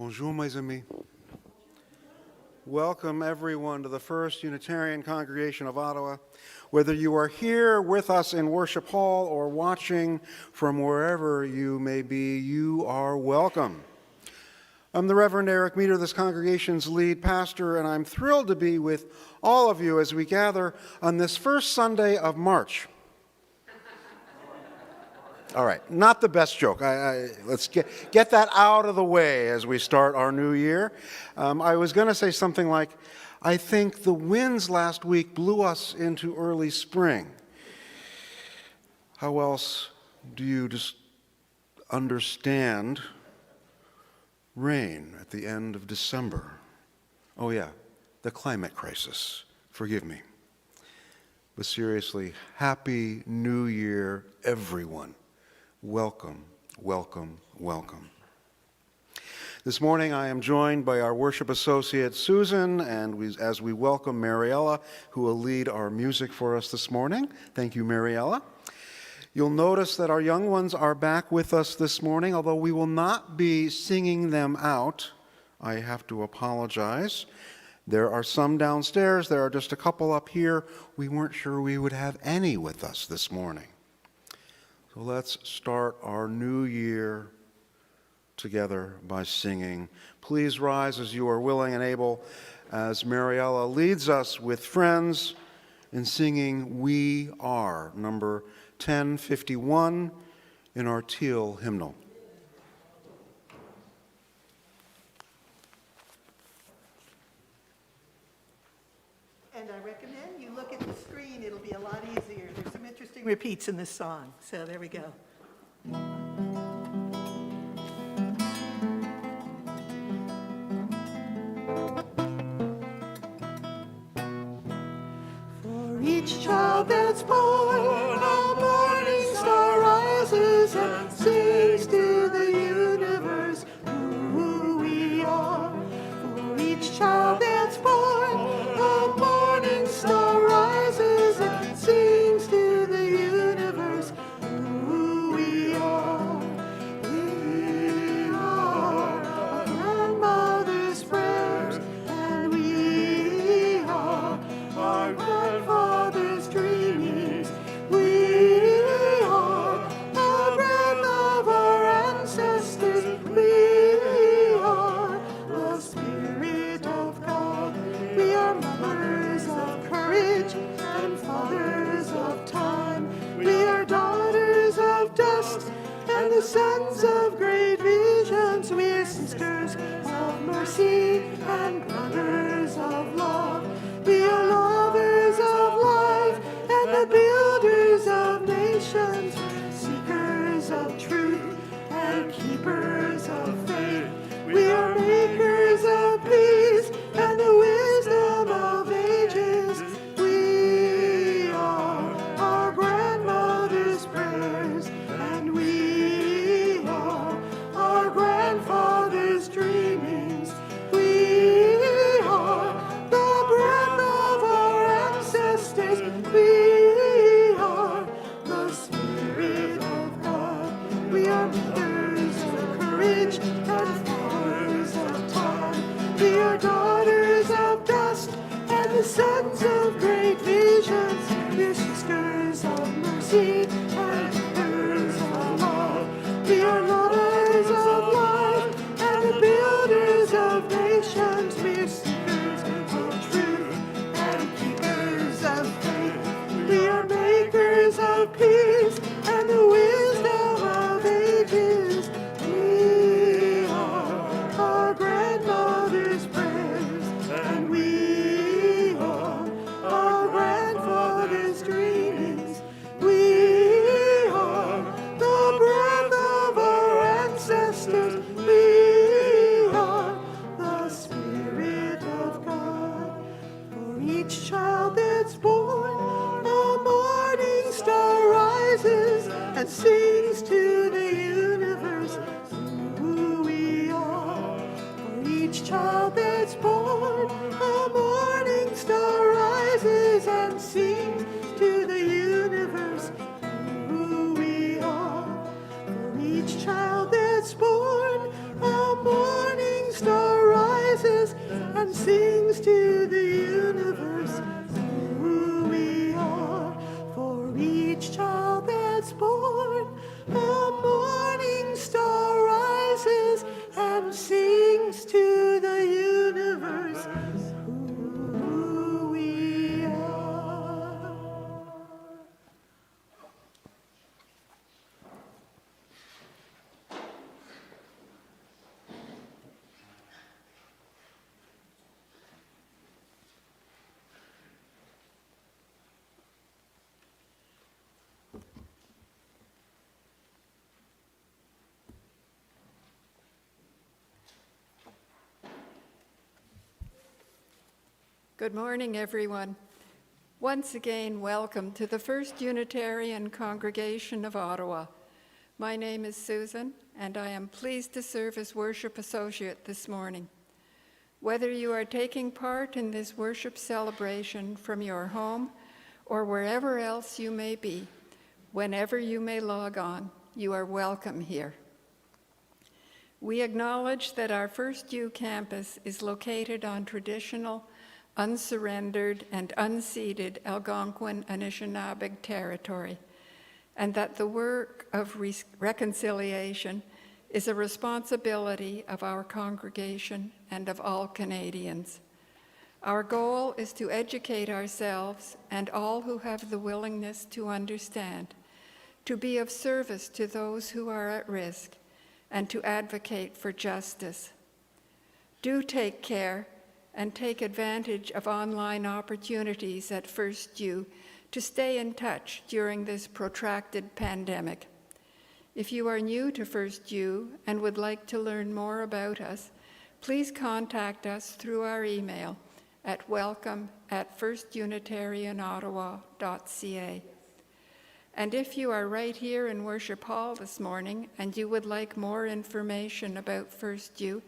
Bonjour, mes amis. Welcome, everyone, to the First Unitarian congregation of Ottawa. Whether you are here with us in Worship Hall or watching from wherever you may be, you are welcome. I'm the Reverend Eric Meter, this congregation's lead pastor, and I'm thrilled to be with all of you as we gather on this first Sunday of March. All right, not the best joke. Let's get that out of the way as we start our new year. I was going to say something like, I think the winds last week blew us into early spring. How else do you just understand rain at the end of December? Oh yeah, the climate crisis. Forgive me. But seriously, Happy New Year, everyone. Welcome, welcome, welcome. This morning I am joined by our worship associate Susan, and as we welcome Mariella, who will lead our music for us this morning. Thank you, Mariella. You'll notice that our young ones are back with us this morning, although we will not be singing them out. I have to apologize. There are some downstairs, there are just a couple up here. We weren't sure we would have any with us this morning. So let's start our new year together by singing. Please rise as you are willing and able as Mariella leads us with friends in singing We Are, number 1051 in our teal hymnal. And I recommend you look at the screen, it'll be a lot easier. There's some interesting repeats in this song, so there we go. For each child that's born, a morning star rises and sings to the universe who we are. For each child that's born, a morning star rises and sings to the universe who we are. We are our grandmother's prayers, and we are our grandfather's dreamings. We are the breath of our ancestors. We are the Spirit of God. We are mothers of courage and fathers of time. We are daughters of dust and the sons of great visions. We are sisters of mercy and brothers of love. We are lovers of life and the builders of nations, seekers of truth and keepers of faith. We are makers of peace and the wisdom of ages. We are our grandmother's prayers, and we are our grandfather's dreamings. We are the breath of our ancestors. We are the Spirit of God. We are mothers of courage and fathers of time. We are daughters of dust and the sons of great visions. We are sisters of mercy and mothers of love. We are lovers of life and the builders of nations. We are seekers of truth and keepers of faith. We are makers of peace and the wisdom of ages. We are our grandmother's prayers, and we are our grandfather's dreamings. We are the breath of our ancestors. We are the Spirit of God. For each child that's born, a morning star rises and sings to the universe who we are. For each child that's born, a morning star rises and sings to the universe who we are. For each child that's born, a morning Good morning, everyone. Once again, welcome to the First Unitarian Congregation of Ottawa. My name is Susan, and I am pleased to serve as Worship Associate this morning. Whether you are taking part in this worship celebration from your home or wherever else you may be, whenever you may log on, you are welcome here. We acknowledge that our FirstU campus is located on traditional, unsurrendered, and unceded Algonquin Anishinaabe territory, and that the work of reconciliation is a responsibility of our congregation and of all Canadians. Our goal is to educate ourselves and all who have the willingness to understand, to be of service to those who are at risk, and to advocate for justice. Do take care and take advantage of online opportunities at FirstU to stay in touch during this protracted pandemic. If you are new to FirstU and would like to learn more about us, please contact us through our email at welcome@firstunitarianottawa.ca. And if you are right here in Worship Hall this morning and you would like more information about FirstU,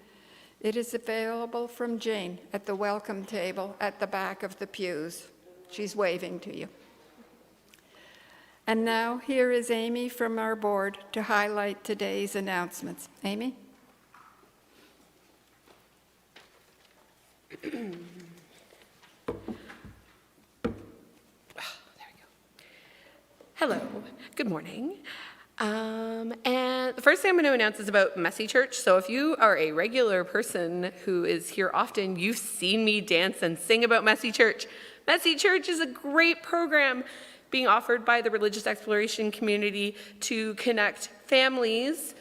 it is available from Jane at the welcome table at the back of the pews. She's waving to you. And now here is Amy from our board to highlight today's announcements. Amy? Hello, good morning. And the first thing I'm going to announce is about Messy Church. So if you are a regular person who is here often, you've seen me dance and sing about Messy Church. Messy Church is a great program being offered by the religious exploration community to connect families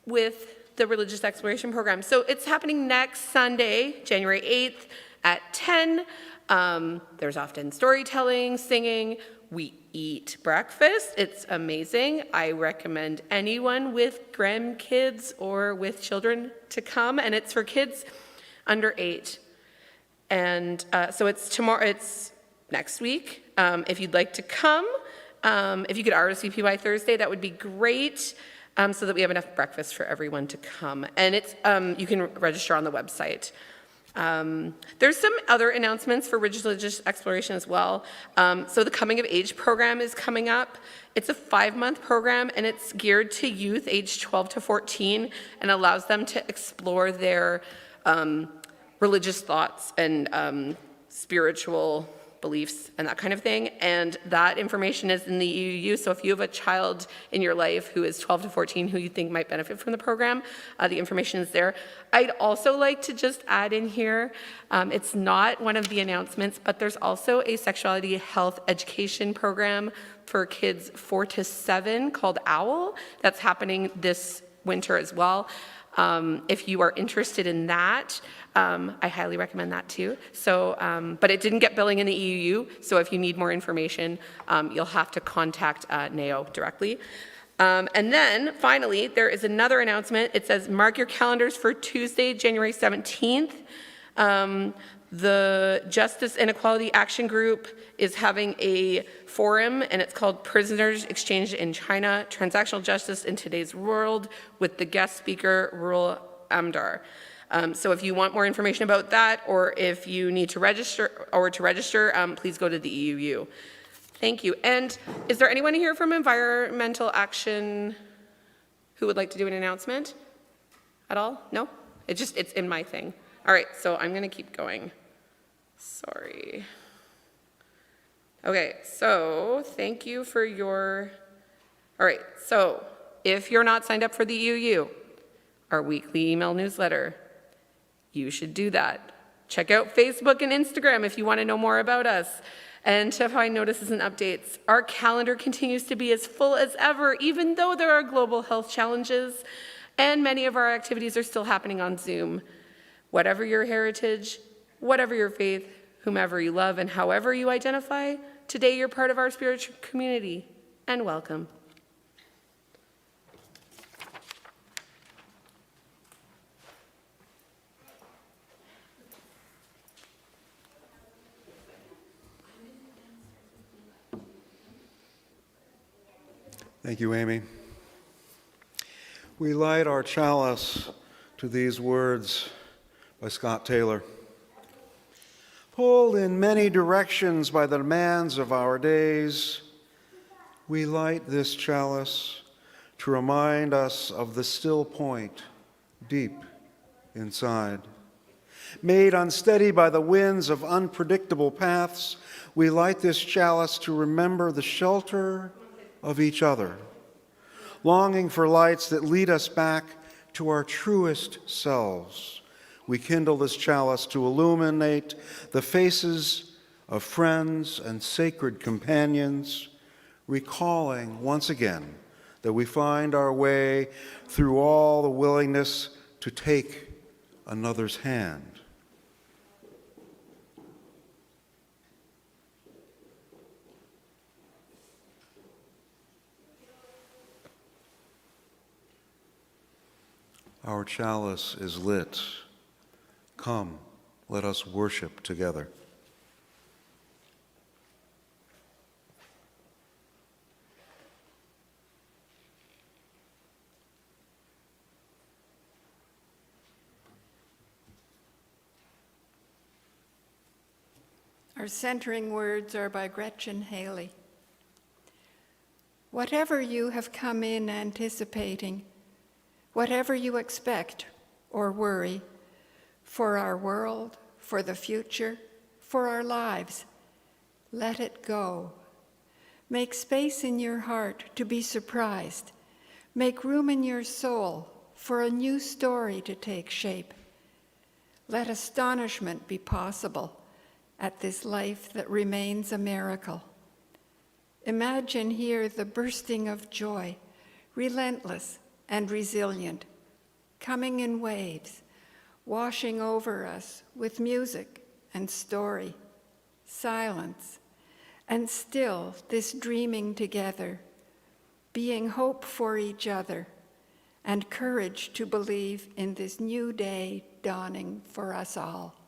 with the religious exploration program. So it's happening next Sunday, January 8th at 10. There's often storytelling, singing. We eat breakfast. It's amazing. I recommend anyone with grandkids or with children to come, and it's for kids under 8. And so it's tomorrow. It's next week. If you'd like to come, if you could RSVP by Thursday, that would be great, so that we have enough breakfast for everyone to come. And it's you can register on the website. There's some other announcements for religious exploration as well. So the Coming of Age program is coming up. It's a 5-month program, and it's geared to youth aged 12 to 14 and allows them to explore their religious thoughts and spiritual beliefs and that kind of thing. And that information is in the EUU. So if you have a child in your life who is 12 to 14 who you think might benefit from the program, the information is there. I'd also like to just add in here, it's not one of the announcements, but there's also a sexuality health education program for kids 4 to 7 called OWL that's happening this winter as well. If you are interested in that, I highly recommend that too. So, but it didn't get billing in the EUU, so if you need more information, you'll have to contact Anew directly. And then, finally, there is another announcement. It says, mark your calendars for Tuesday, January 17th. The Justice and Equality Action Group is having a forum, and it's called Prisoners Exchanged in China, Transactional Justice in Today's World, with the guest speaker, Rul Amdar. So if you want more information about that, or if you need to register, please go to the EUU. Thank you. And is there anyone here from Environmental Action who would like to do an announcement at all? No? It's in my thing. All right, so I'm going to keep going. Sorry. Okay, so thank you for your... All right, so if you're not signed up for the EUU, our weekly email newsletter, you should do that. Check out Facebook and Instagram if you want to know more about us and to find notices and updates. Our calendar continues to be as full as ever, even though there are global health challenges, and many of our activities are still happening on Zoom. Whatever your heritage, whatever your faith, whomever you love, and however you identify, today you're part of our spiritual community, and welcome. Thank you, Amy. We light our chalice to these words by Scott Taylor. Pulled in many directions by the demands of our days, we light this chalice to remind us of the still point deep inside. Made unsteady by the winds of unpredictable paths, we light this chalice to remember the shelter of each other, longing for lights that lead us back to our truest selves. We kindle this chalice to illuminate the faces of friends and sacred companions, recalling once again that we find our way through all the willingness to take another's hand. Our chalice is lit. Come, let us worship together. Our centering words are by Gretchen Haley. Whatever you have come in anticipating, whatever you expect or worry for our world, for the future, for our lives, let it go. Make space in your heart to be surprised. Make room in your soul for a new story to take shape. Let astonishment be possible at this life that remains a miracle. Imagine here the bursting of joy, relentless and resilient, coming in waves, washing over us with music and story, silence, and still this dreaming together, being hope for each other and courage to believe in this new day dawning for us all.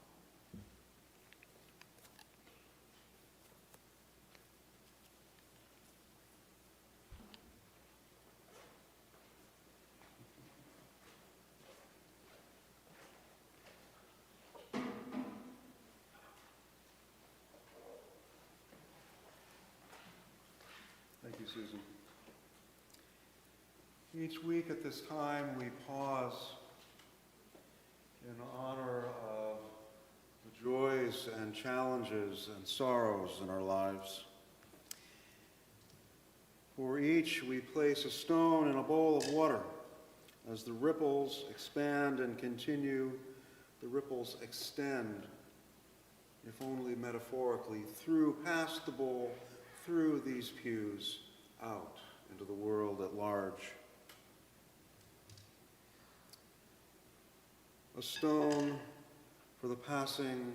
Thank you, Susan. Each week at this time, we pause in honor of the joys and challenges and sorrows in our lives. For each, we place a stone in a bowl of water. As the ripples expand and continue, the ripples extend, if only metaphorically, past the bowl, through these pews, out into the world at large. A stone for the passing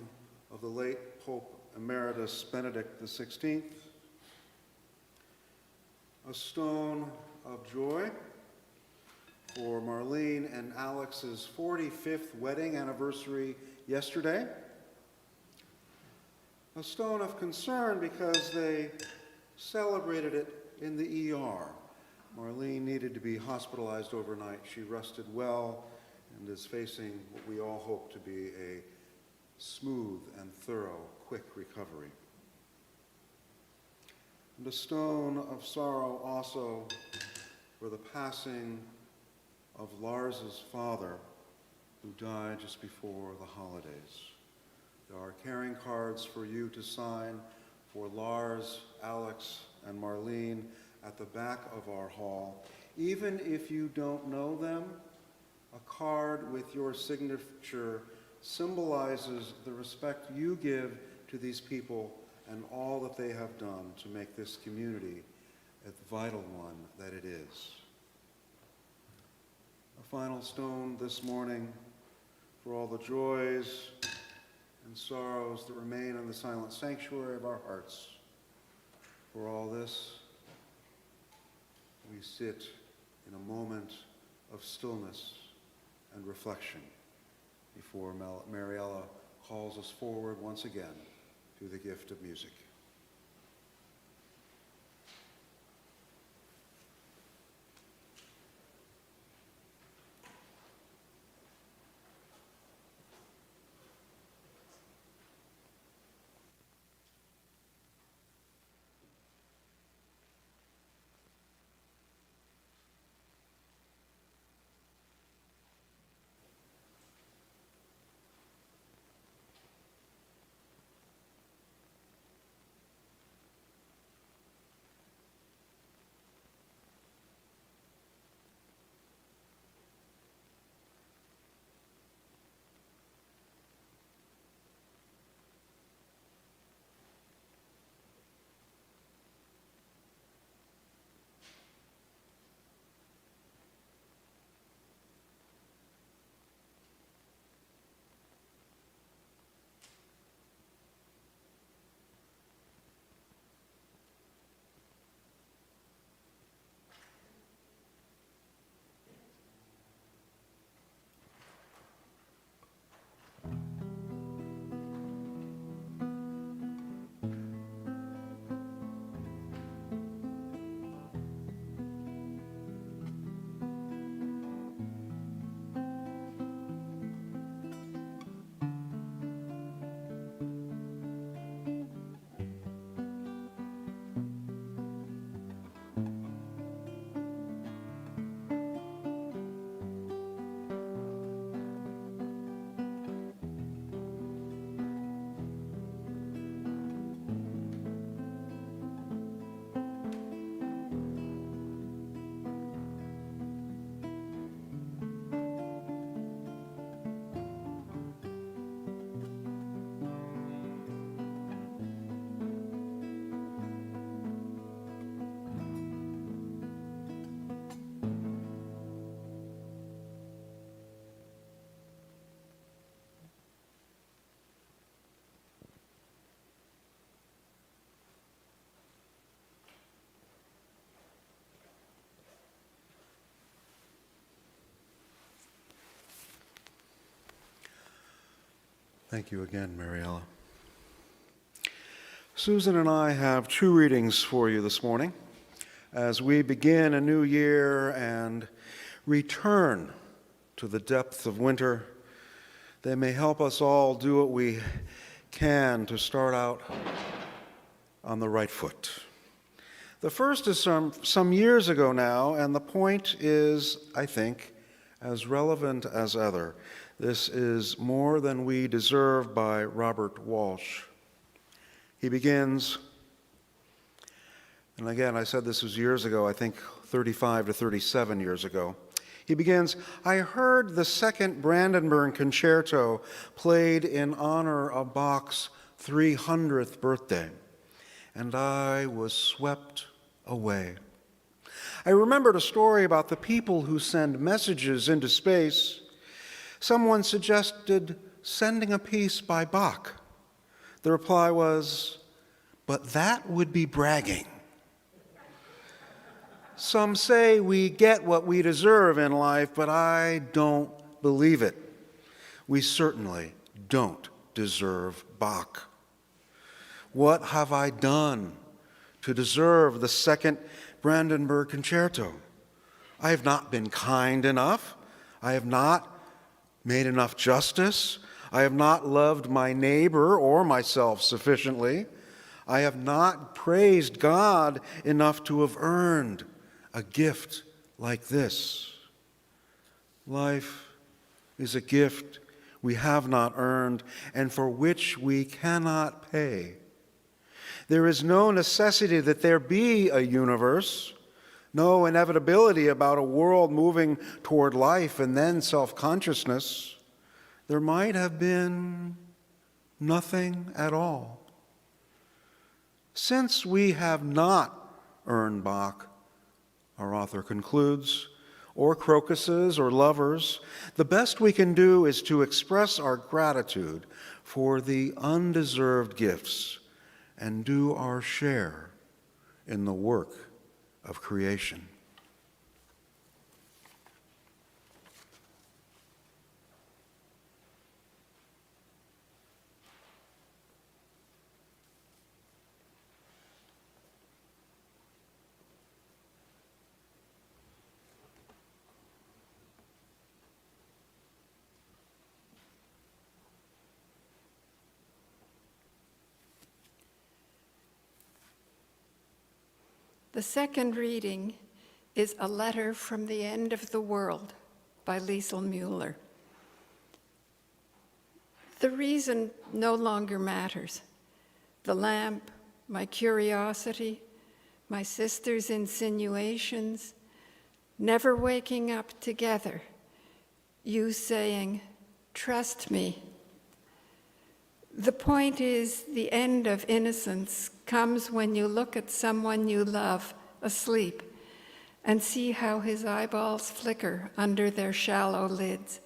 of the late Pope Emeritus Benedict XVI. A stone of joy for Marlene and Alex's 45th wedding anniversary yesterday. A stone of concern because they celebrated it in the ER. Marlene needed to be hospitalized overnight. She rested well and is facing what we all hope to be a smooth and thorough, quick recovery. And a stone of sorrow also for the passing of Lars's father, who died just before the holidays. There are caring cards for you to sign for Lars, Alex, and Marlene at the back of our hall. Even if you don't know them, a card with your signature symbolizes the respect you give to these people and all that they have done to make this community a vital one that it is. A final stone this morning for all the joys and sorrows that remain in the silent sanctuary of our hearts. For all this, we sit in a moment of stillness and reflection before Mariella calls us forward once again through the gift of music. Thank you again, Mariella. Susan and I have two readings for you this morning as we begin a new year and return to the depth of winter. They may help us all do what we can to start out on the right foot. The first is some years ago now, and the point is, I think, as relevant as ever. This is More Than We Deserve by Robert Walsh. He begins, and again, I said this was years ago, I think 35 to 37 years ago. He begins, I heard the second Brandenburg Concerto played in honor of Bach's 300th birthday, and I was swept away. I remembered a story about the people who send messages into space. Someone suggested sending a piece by Bach. The reply was, but that would be bragging. Some say we get what we deserve in life, but I don't believe it. We certainly don't deserve Bach. What have I done to deserve the second Brandenburg Concerto? I have not been kind enough. I have not made enough justice. I have not loved my neighbor or myself sufficiently. I have not praised God enough to have earned a gift like this. Life is a gift we have not earned and for which we cannot pay. There is no necessity that there be a universe, no inevitability about a world moving toward life and then self-consciousness. There might have been nothing at all. Since we have not earned Bach, our author concludes, or crocuses or lovers, the best we can do is to express our gratitude for the undeserved gifts and do our share in the work of creation. The second reading is A Letter from the End of the World by Liesl Mueller. The reason no longer matters. The lamp, my curiosity, my sister's insinuations, never waking up together, you saying, trust me. The point is, the end of innocence comes when you look at someone you love asleep and see how his eyeballs flicker under their shallow lids.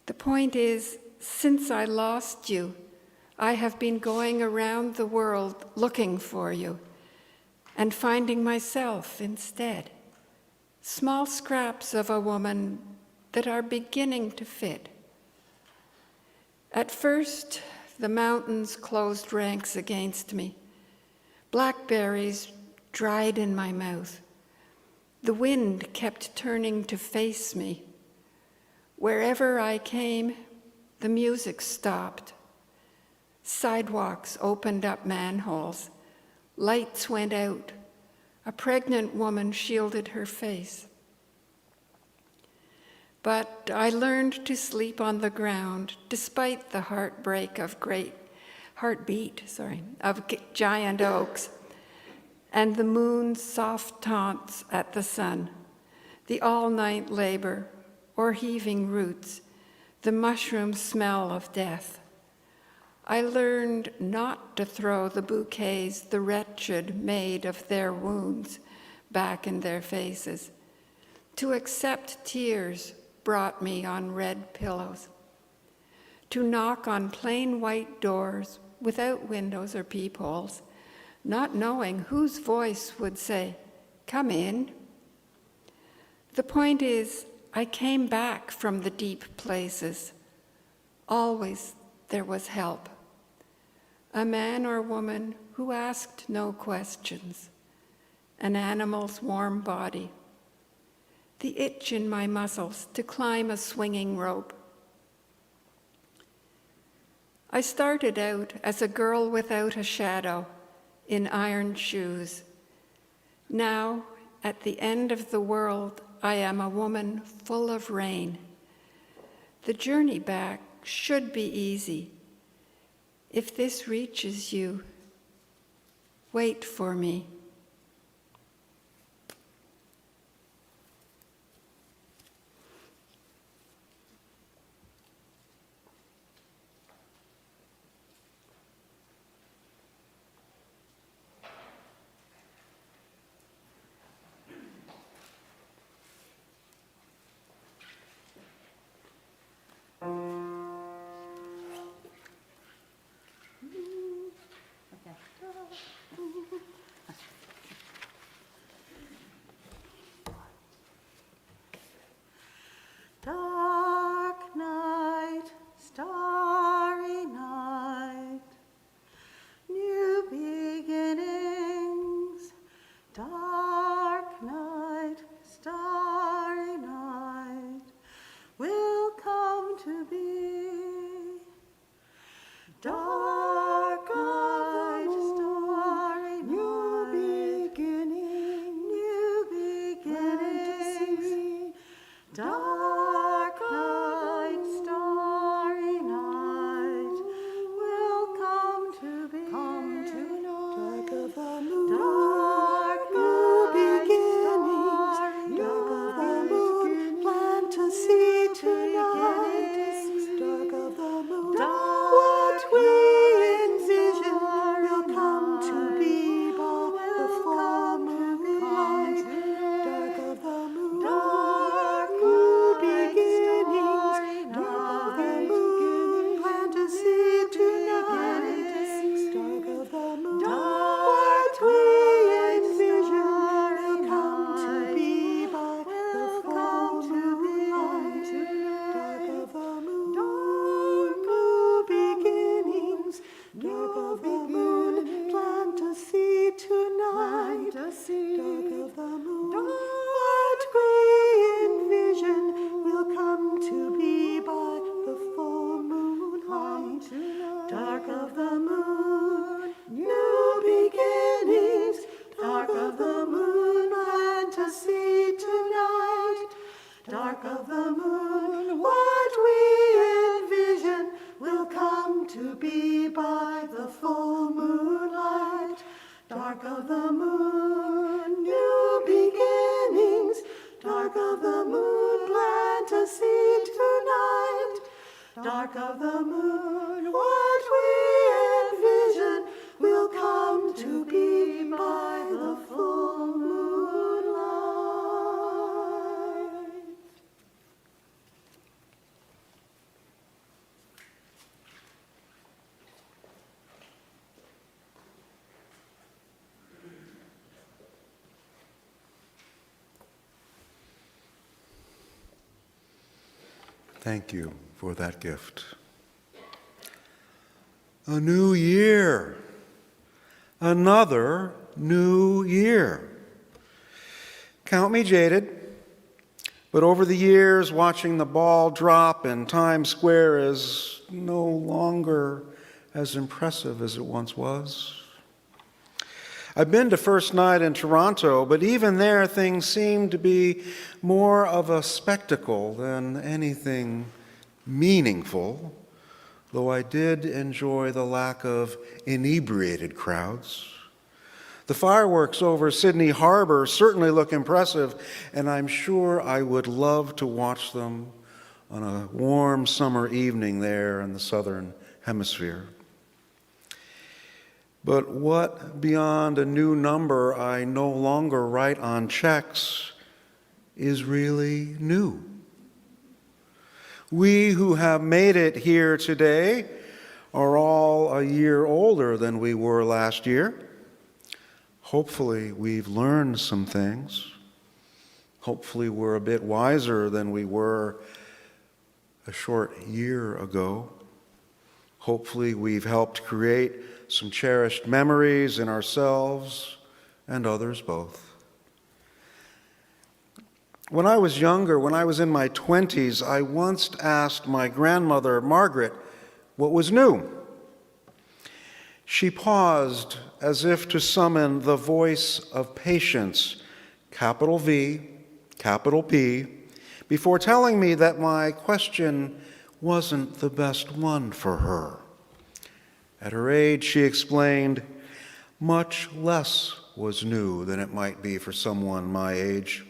The point is, since I lost you, I have been going around the world looking for you and finding myself instead. Small scraps of a woman that are beginning to fit. At first, the mountains closed ranks against me. Blackberries dried in my mouth. The wind kept turning to face me. Wherever I came, the music stopped. Sidewalks opened up manholes. Lights went out. A pregnant woman shielded her face. But I learned to sleep on the ground despite the heartbeat of giant oaks and the moon's soft taunts at the sun, the all-night labor or heaving roots, the mushroom smell of death. I learned not to throw the bouquets the wretched made of their wounds back in their faces, to accept tears brought me on red pillows, to knock on plain white doors without windows or peepholes, not knowing whose voice would say, come in. The point is, I came back from the deep places, always there was help. A man or woman who asked no questions. An animal's warm body. The itch in my muscles to climb a swinging rope. I started out as a girl without a shadow, in iron shoes. Now, at the end of the world, I am a woman full of rain. The journey back should be easy. If this reaches you, wait for me. Dark night, starry night, new beginnings. Dark night, starry night, will come to be. Dark night, starry night, new beginning, new beginnings. Dark night, starry night, will come to be. Come tonight. Dark of the moon. Dark new beginnings. Dark of the moon. Plan to see tonight. Dark of the moon. What we envision will come to be by the full moonlight. Dark of the moon. Dark new beginnings. Dark of the moon. Plan to see tonight. Dark of the moon. What we envision will come to be by the full moonlight. Dark of the moon. Dark new beginnings. Dark of the moon. Plan to see tonight. Dark of the moon. What we envision will come to be by the full moonlight. Dark of the moon. New beginnings. Dark of the moon. Plan to see tonight. Dark of the moon. What we envision will come to be by the full moonlight. Dark of the moon, new beginnings. Dark of the moon, plan to see tonight. Dark of the moon, what we envision will come to be by the full moonlight. Thank you for that gift. A new year. Another new year. Count me jaded, but over the years, watching the ball drop in Times Square is no longer as impressive as it once was. I've been to First Night in Toronto, but even there things seem to be more of a spectacle than anything meaningful, though I did enjoy the lack of inebriated crowds. The fireworks over Sydney Harbor certainly look impressive, and I'm sure I would love to watch them on a warm summer evening there in the southern hemisphere. But what beyond a new number I no longer write on checks is really new? We who have made it here today are all a year older than we were last year. Hopefully we've learned some things. Hopefully we're a bit wiser than we were a short year ago. Hopefully, we've helped create some cherished memories in ourselves and others both. When I was younger, when I was in my 20s, I once asked my grandmother, Margaret, what was new. She paused as if to summon the voice of patience, capital V, capital P, before telling me that my question wasn't the best one for her. At her age, she explained, much less was new than it might be for someone my age.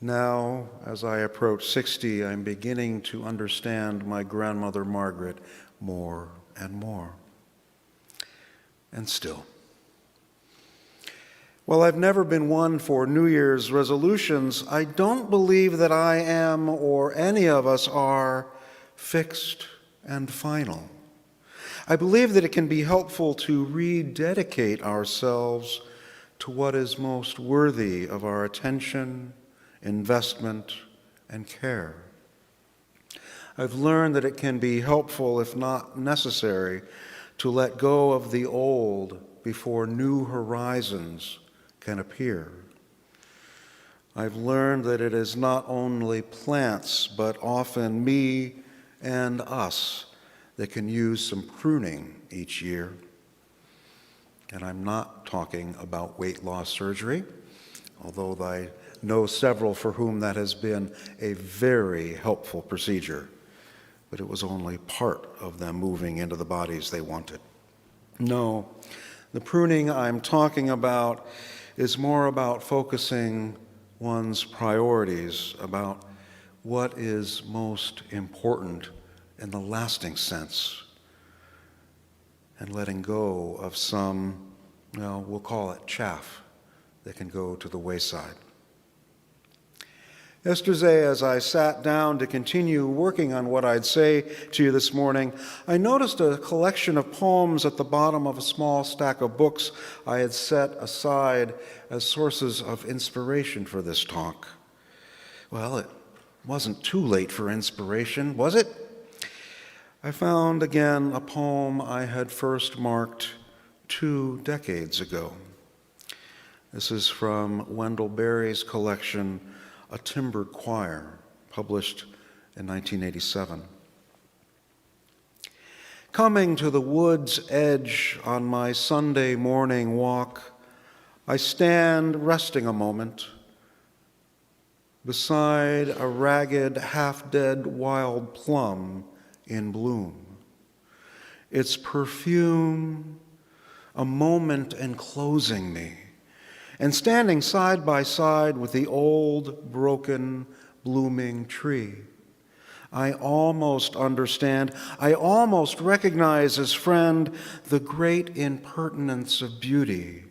Now, as I approach 60, I'm beginning to understand my grandmother Margaret more and more. And still. While I've never been one for New Year's resolutions, I don't believe that I am, or any of us are, fixed and final. I believe that it can be helpful to rededicate ourselves to what is most worthy of our attention, investment, and care. I've learned that it can be helpful, if not necessary, to let go of the old before new horizons can appear. I've learned that it is not only plants, but often me and us that can use some pruning each year. And I'm not talking about weight loss surgery, although I know several for whom that has been a very helpful procedure, but it was only part of them moving into the bodies they wanted. No, the pruning I'm talking about is more about focusing one's priorities, about what is most important in the lasting sense, and letting go of some, well, we'll call it chaff, that can go to the wayside. Yesterday, as I sat down to continue working on what I'd say to you this morning, I noticed a collection of poems at the bottom of a small stack of books I had set aside as sources of inspiration for this talk. Well, it wasn't too late for inspiration, was it? I found again a poem I had first marked 2 decades ago. This is from Wendell Berry's collection, A Timbered Choir, published in 1987. Coming to the wood's edge on my Sunday morning walk, I stand resting a moment beside a ragged, half-dead wild plum in bloom. Its perfume, a moment enclosing me, and standing side by side with the old, broken, blooming tree. I almost understand, I almost recognize as friend the great impertinence of beauty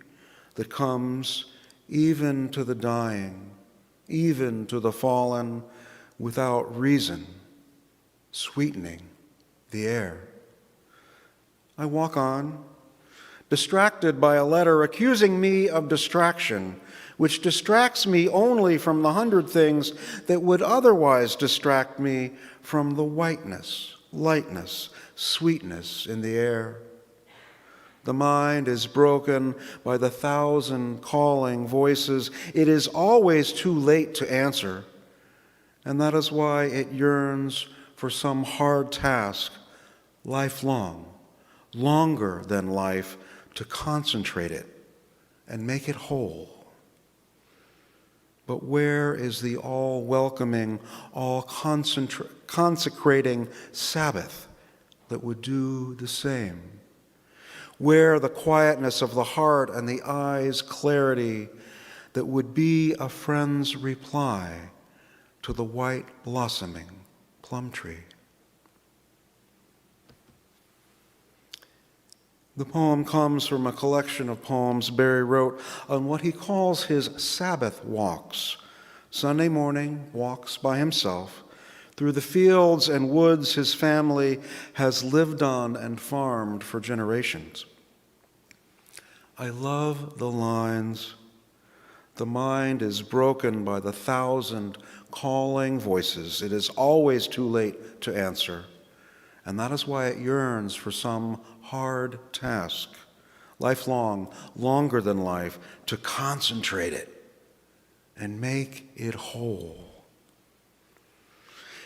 that comes even to the dying, even to the fallen, without reason, sweetening the air. I walk on, distracted by a letter accusing me of distraction, which distracts me only from the 100 things that would otherwise distract me from the whiteness, lightness, sweetness in the air. The mind is broken by the 1,000 calling voices. It is always too late to answer, and that is why it yearns for some hard task, lifelong, longer than life, to concentrate it and make it whole. But where is the all-welcoming, all-consecrating Sabbath that would do the same? Where the quietness of the heart and the eye's clarity that would be a friend's reply to the white blossoming plum tree? The poem comes from a collection of poems Berry wrote on what he calls his Sabbath walks, Sunday morning walks by himself through the fields and woods his family has lived on and farmed for generations. I love the lines, "The mind is broken by the 1,000 calling voices. It is always too late to answer, And that is why it yearns for some hard task, lifelong, longer than life, to concentrate it and make it whole.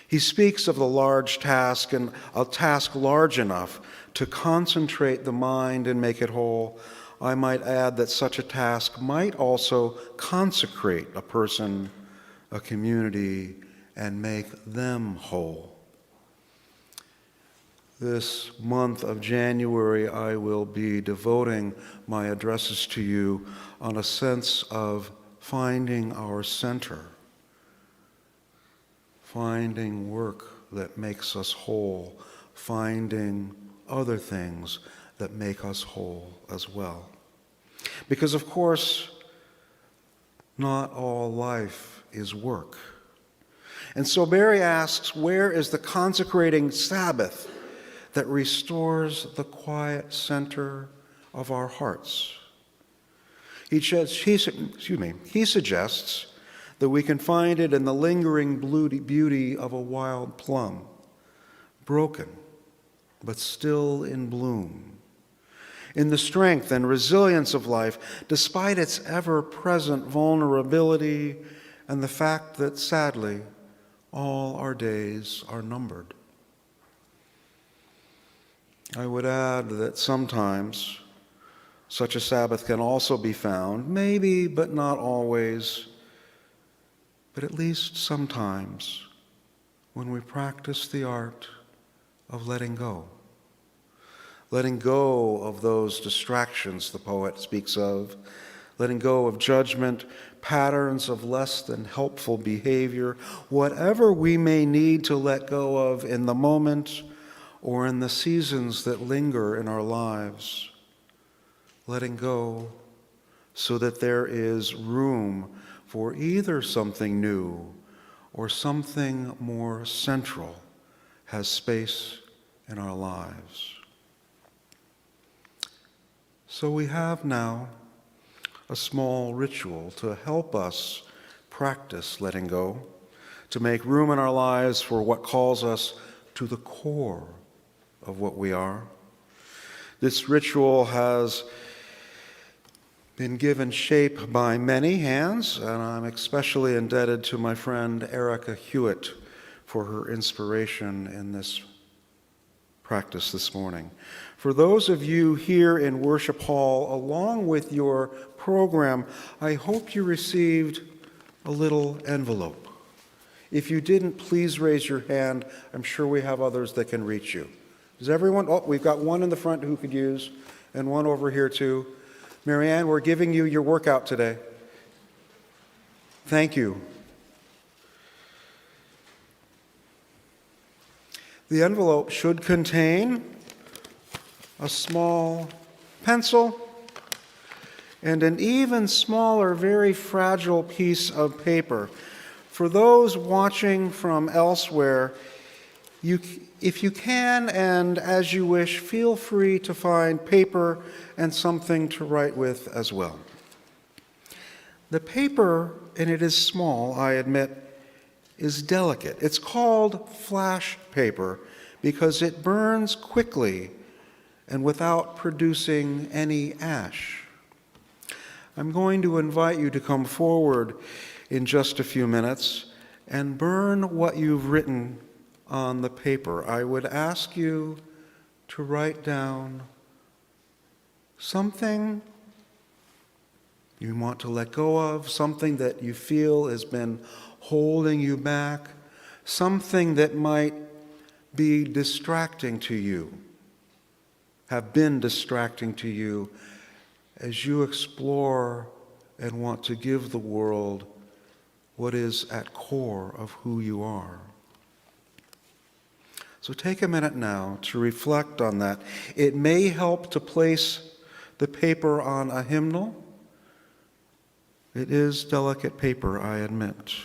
He speaks of the large task, and a task large enough to concentrate the mind and make it whole. I might add that such a task might also consecrate a person, a community, and make them whole. This month of January, I will be devoting my addresses to you on a sense of finding our center, finding work that makes us whole, finding other things that make us whole as well. Because, of course, not all life is work. And so Barry asks, where is the consecrating Sabbath that restores the quiet center of our hearts? He suggests that we can find it in the lingering beauty of a wild plum, broken, but still in bloom, in the strength and resilience of life, despite its ever-present vulnerability and the fact that, sadly, all our days are numbered. I would add that sometimes such a Sabbath can also be found, maybe, but not always, but at least sometimes, when we practice the art of letting go. Letting go of those distractions the poet speaks of, letting go of judgment, patterns of less than helpful behavior, whatever we may need to let go of in the moment or in the seasons that linger in our lives. Letting go so that there is room for either something new or something more central has space in our lives. So we have now a small ritual to help us practice letting go, to make room in our lives for what calls us to the core of what we are. This ritual has been given shape by many hands, and I'm especially indebted to my friend Erica Hewitt for her inspiration in this practice this morning. For those of you here in Worship Hall, along with your program, I hope you received a little envelope. If you didn't, please raise your hand. I'm sure we have others that can reach you. Does everyone? Oh, we've got one in the front who could use, and one over here too. Marianne, we're giving you your workout today. Thank you. The envelope should contain a small pencil and an even smaller, very fragile piece of paper. For those watching from elsewhere, if you can and as you wish, feel free to find paper and something to write with as well. The paper, and it is small, I admit, is delicate. It's called flash paper because it burns quickly and without producing any ash. I'm going to invite you to come forward in just a few minutes and burn what you've written on the paper. I would ask you to write down something you want to let go of, something that you feel has been holding you back, something that might be distracting to you, have been distracting to you as you explore and want to give the world what is at core of who you are. So take a minute now to reflect on that. It may help to place the paper on a hymnal. It is delicate paper, I admit.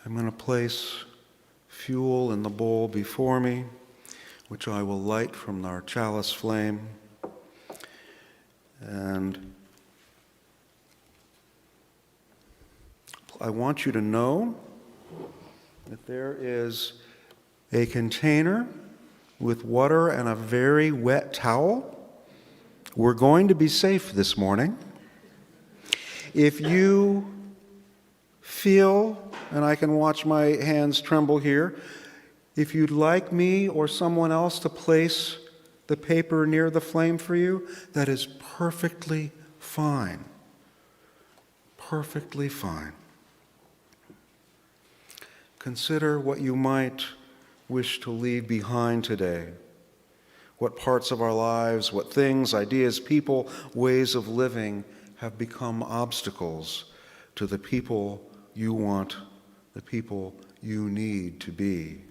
I'm going to place fuel in the bowl before me, which I will light from our chalice flame. And I want you to know that there is a container with water and a very wet towel. We're going to be safe this morning. If you feel, and I can watch my hands tremble here, if you'd like me or someone else to place the paper near the flame for you, that is perfectly fine. Perfectly fine. Consider what you might wish to leave behind today. What parts of our lives, what things, ideas, people, ways of living have become obstacles to the people you want, the people you need to be.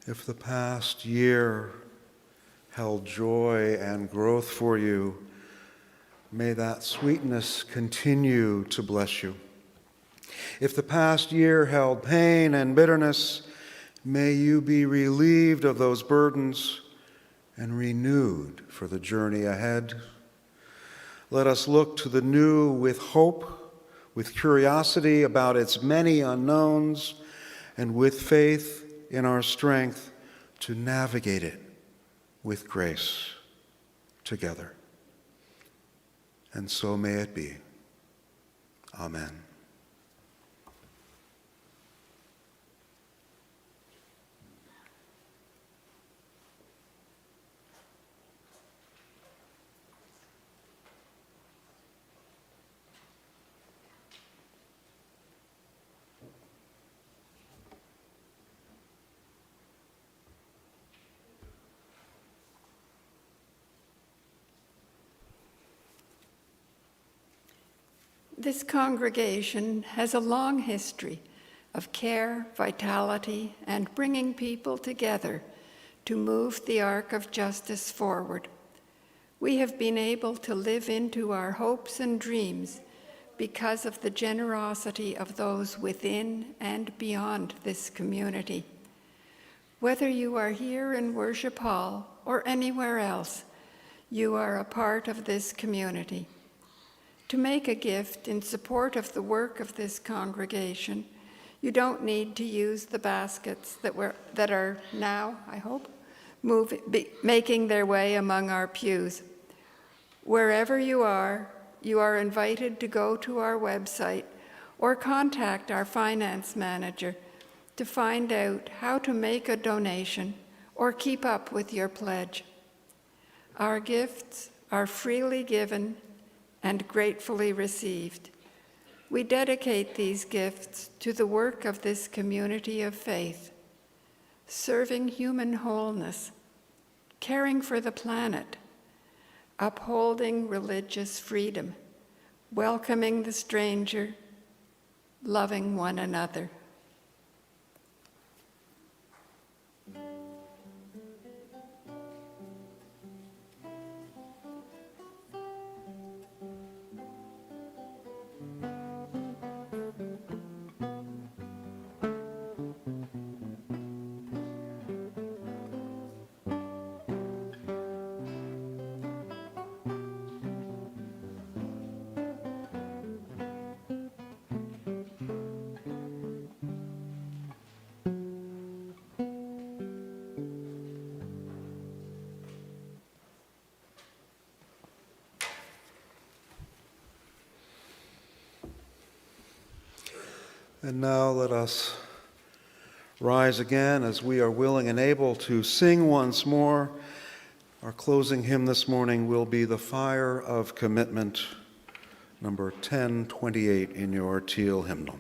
If the past year held joy and growth for you, may that sweetness continue to bless you. If the past year held pain and bitterness, may you be relieved of those burdens and renewed for the journey ahead. Let us look to the new with hope, with curiosity about its many unknowns, and with faith in our strength to navigate it with grace together. And so may it be. Amen. This congregation has a long history of care, vitality, and bringing people together to move the arc of justice forward. We have been able to live into our hopes and dreams because of the generosity of those within and beyond this community. Whether you are here in Worship Hall or anywhere else, you are a part of this community. To make a gift in support of the work of this congregation, you don't need to use the baskets that are now, I hope, making their way among our pews. Wherever you are invited to go to our website or contact our finance manager to find out how to make a donation or keep up with your pledge. Our gifts are freely given and gratefully received. We dedicate these gifts to the work of this community of faith, serving human wholeness, caring for the planet, upholding religious freedom, welcoming the stranger, loving one another. And now let us rise again as we are willing and able to sing once more. Our closing hymn this morning will be The Fire of Commitment, number 1028 in your teal hymnal.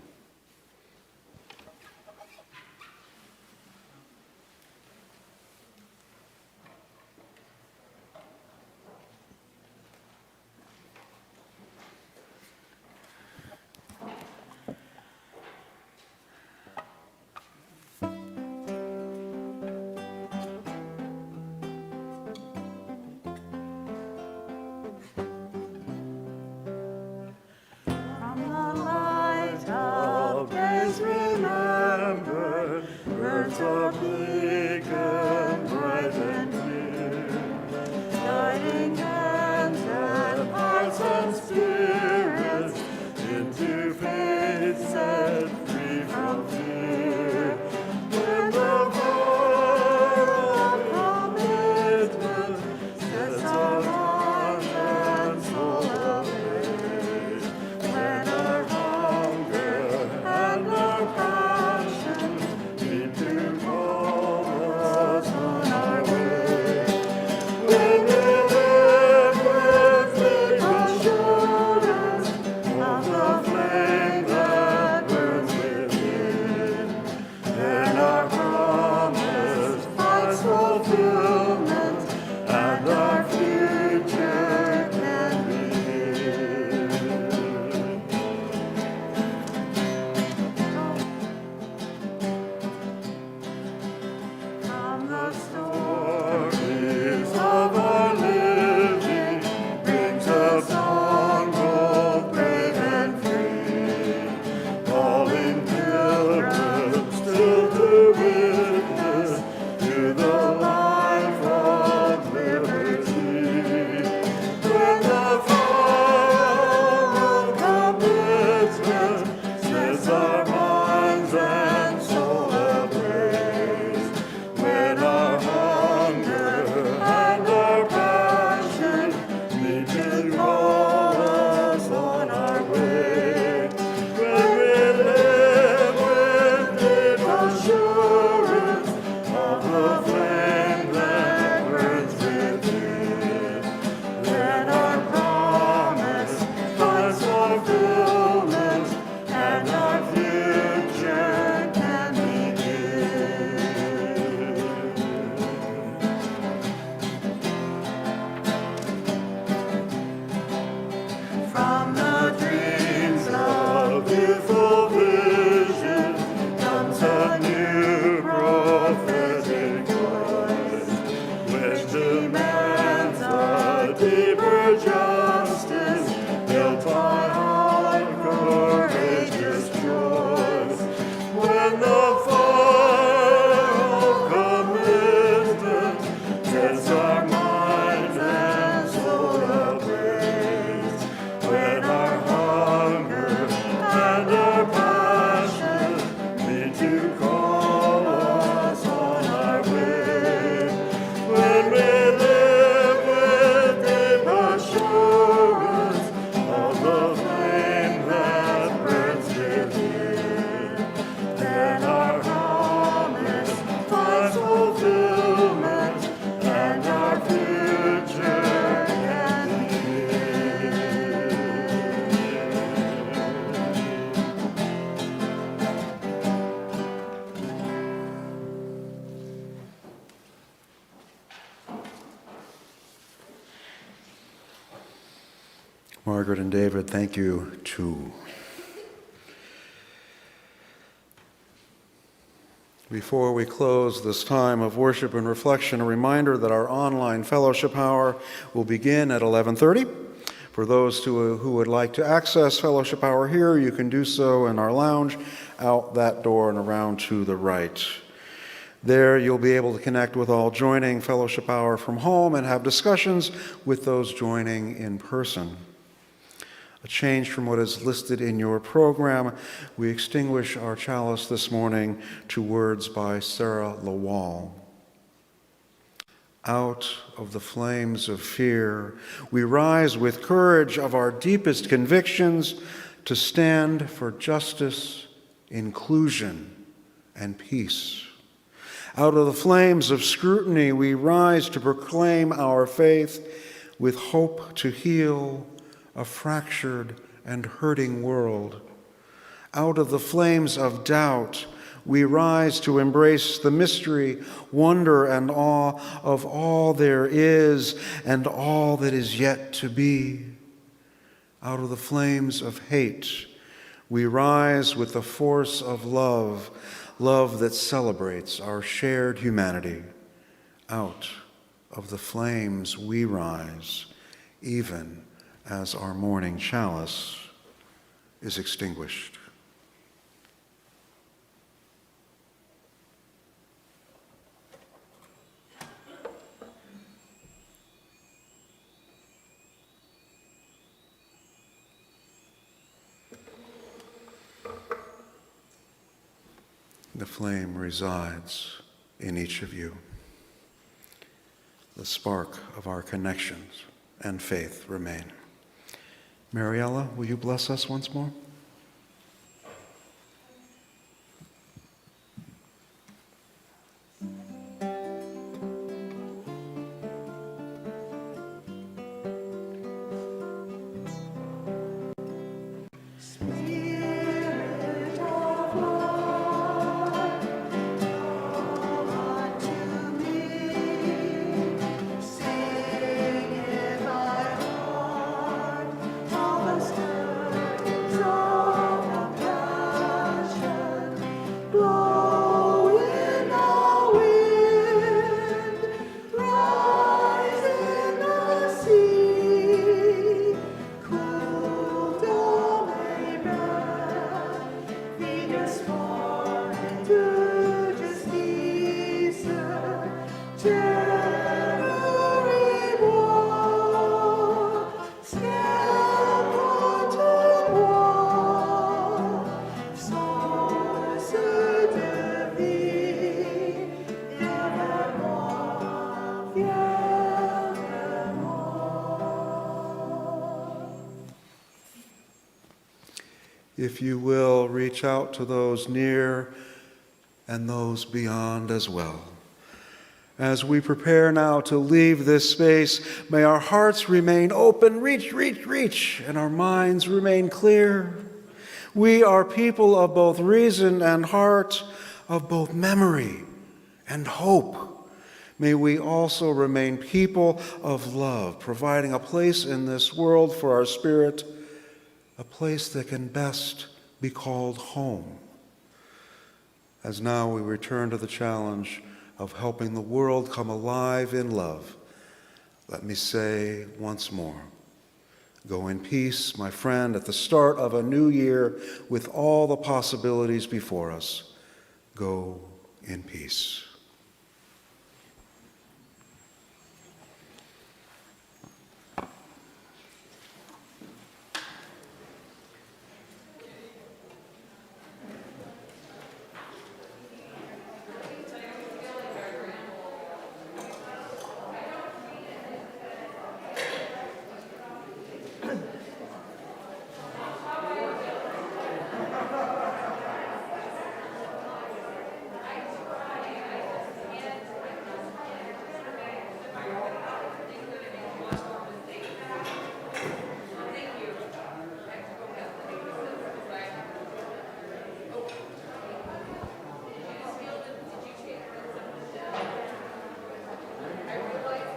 Margaret and David, thank you too. Before we close this time of worship and reflection, a reminder that our online fellowship hour will begin at 11:30. For those who would like to access fellowship hour here, you can do so in our lounge, out that door and around to the right. There you'll be able to connect with all joining fellowship hour from home and have discussions with those joining in person. A change from what is listed in your program, we extinguish our chalice this morning to words by Sarah Lawal. Out of the flames of fear, we rise with courage of our deepest convictions to stand for justice, inclusion, and peace. Out of the flames of scrutiny, we rise to proclaim our faith with hope to heal a fractured and hurting world. Out of the flames of doubt, we rise to embrace the mystery, wonder, and awe of all there is and all that is yet to be. Out of the flames of hate, we rise with the force of love, love that celebrates our shared humanity. Out of the flames we rise, even as our morning chalice is extinguished. The flame resides in each of you. The spark of our connections and faith remain. Mariella, will you bless us once more? Spirit of love, come unto me. Sing in my heart all the stirrings of compassion. Blow in the wind, rise in the sea. Cool down a breath, feed us more into justice, terror war, scaffolded wall, source de vie, evermore, evermore. If you will, reach out to those near and those beyond as well. As we prepare now to leave this space, may our hearts remain open, reach, and our minds remain clear. We are people of both reason and heart, of both memory and hope. May we also remain people of love, providing a place in this world for our spirit, a place that can best be called home. As now we return to the challenge of helping the world come alive in love, let me say once more, go in peace, my friend, at the start of a new year with all the possibilities before us. Go in peace.